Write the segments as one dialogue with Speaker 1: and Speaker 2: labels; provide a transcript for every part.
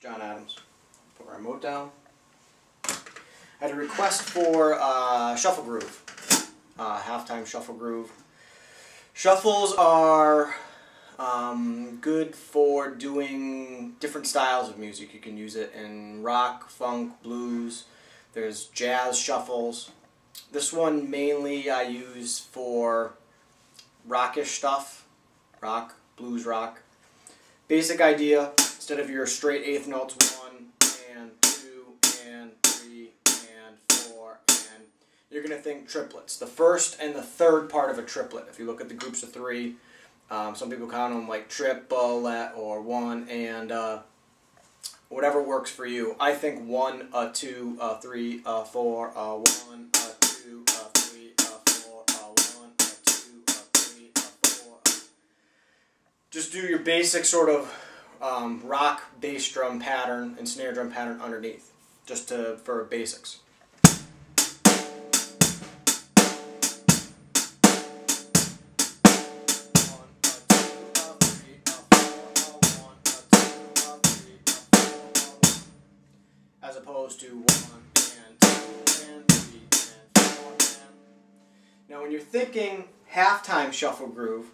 Speaker 1: John Adams. Put my remote down. I had a request for Shuffle Groove. Halftime Shuffle Groove. Shuffles are good for doing different styles of music. You can use it in rock, funk, blues. There's jazz shuffles. This one mainly I use for rockish stuff. Rock, blues rock. Basic idea, instead of your straight eighth notes, 1 and 2 and 3 and 4 and you're going to think triplets. The first and the third part of a triplet. If you look at the groups of 3, some people count them like triplet or 1 and whatever works for you. I think 1, 2, 3, 4, 1, 2, 3, 4, 1, 2, 3, 4. Just do your basic sort of rock bass drum pattern and snare drum pattern underneath, just for basics. As opposed to 1 and 2 and 3 and 4 and. Now when you're thinking halftime shuffle groove,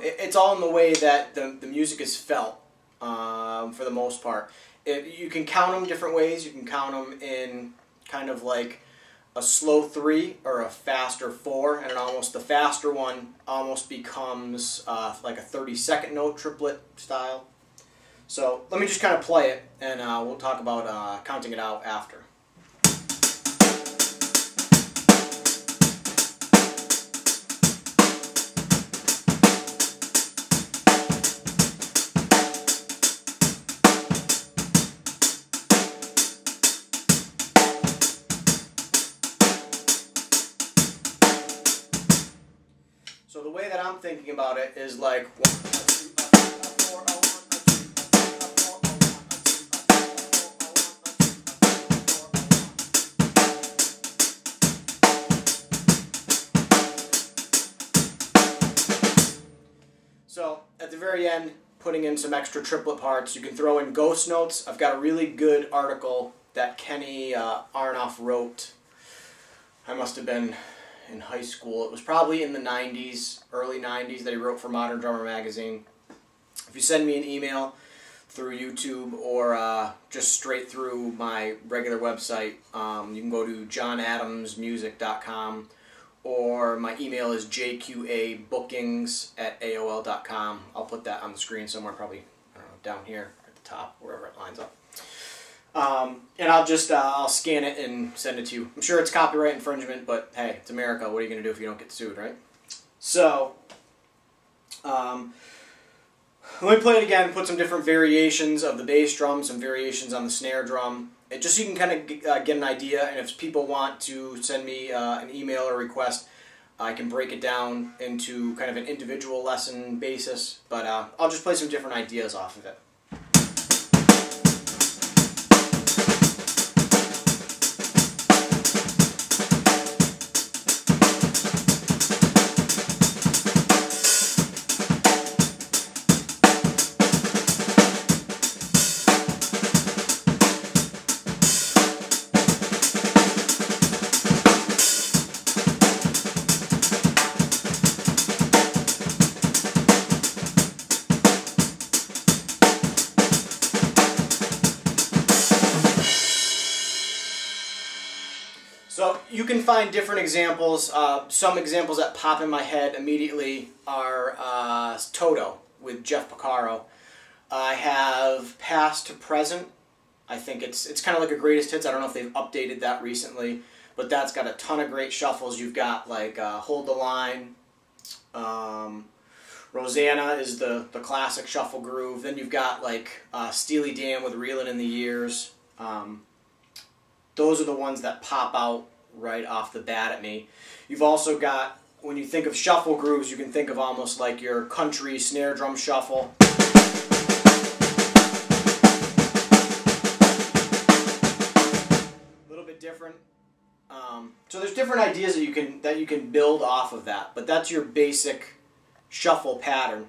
Speaker 1: it's all in the way that the music is felt for the most part. You can count them different ways. You can count them in kind of like a slow 3 or a faster 4, and the faster one almost becomes like a 30-second note triplet style. So let me just kind of play it, and we'll talk about counting it out after. So the way that I'm thinking about it is like 1, 2, 4, 1, 2. So at the very end, putting in some extra triplet parts. You can throw in ghost notes. I've got a really good article that Kenny Aronoff wrote. I must have been in high school. It was probably in the 90s, early 90s, that he wrote for Modern Drummer magazine. If you send me an email through YouTube or just straight through my regular website, you can go to johnadamsmusic.com, or my email is jqabookings@aol.com. I'll put that on the screen somewhere, probably, I don't know, down here at the top, wherever it lines up. And I'll scan it and send it to you. I'm sure it's copyright infringement, but hey, it's America. What are you going to do if you don't get sued, right? So, let me play it again, put some different variations of the bass drum, some variations on the snare drum, just so you can kind of get an idea. And if people want to send me an email or request, I can break it down into kind of an individual lesson basis. But I'll just play some different ideas off of it. So you can find different examples. Some examples that pop in my head immediately are Toto with Jeff Porcaro. I have Past to Present. I think it's kind of like a greatest hits. I don't know if they've updated that recently, but that's got a ton of great shuffles. You've got like Hold the Line. Rosanna is the classic shuffle groove. Then you've got like Steely Dan with Reelin' in the Years. Those are the ones that pop out right off the bat at me. You've also got, when you think of shuffle grooves, you can think of almost like your country snare drum shuffle. A little bit different. So there's different ideas that you can build off of that, but that's your basic shuffle pattern.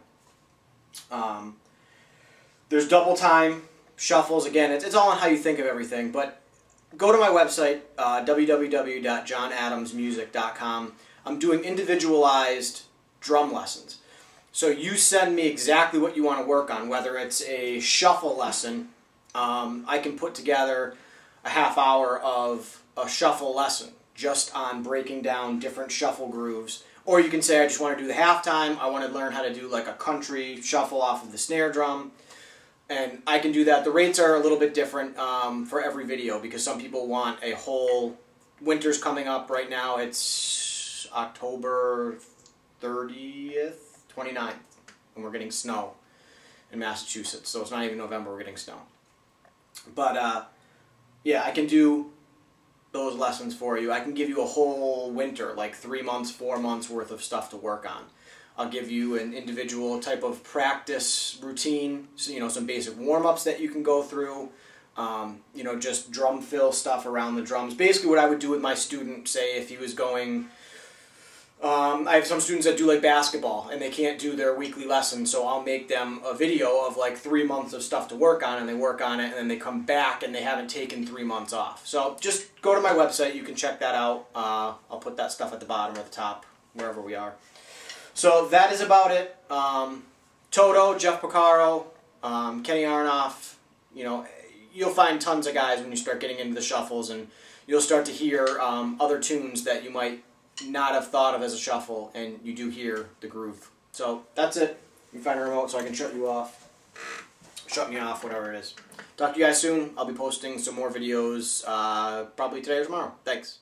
Speaker 1: There's double time shuffles. Again, it's all on how you think of everything. But go to my website, www.johnadamsmusic.com. I'm doing individualized drum lessons. So you send me exactly what you want to work on, whether it's a shuffle lesson. I can put together a half hour of a shuffle lesson just on breaking down different shuffle grooves. Or you can say, I just want to do the halftime. I want to learn how to do like a country shuffle off of the snare drum. And I can do that. The rates are a little bit different for every video because some people want a whole... Winter's coming up right now. It's October 30th, 29th, and we're getting snow in Massachusetts. So it's not even November, we're getting snow. But, yeah, I can do those lessons for you. I can give you a whole winter, like 3 months, 4 months worth of stuff to work on. I'll give you an individual type of practice routine, so, you know, some basic warm-ups that you can go through, you know, just drum fill stuff around the drums. Basically what I would do with my student, say if he was going... I have some students that do like basketball and they can't do their weekly lesson, so I'll make them a video of like 3 months of stuff to work on, and they work on it and then they come back and they haven't taken 3 months off. So just go to my website, you can check that out. I'll put that stuff at the bottom or the top, wherever we are. So that is about it. Toto, Jeff Porcaro, Kenny Aronoff, you know, you'll find tons of guys when you start getting into the shuffles, and you'll start to hear other tunes that you might not have thought of as a shuffle, and you do hear the groove. So that's it. You find a remote so I can shut you off. Shut me off, whatever it is. Talk to you guys soon. I'll be posting some more videos probably today or tomorrow. Thanks.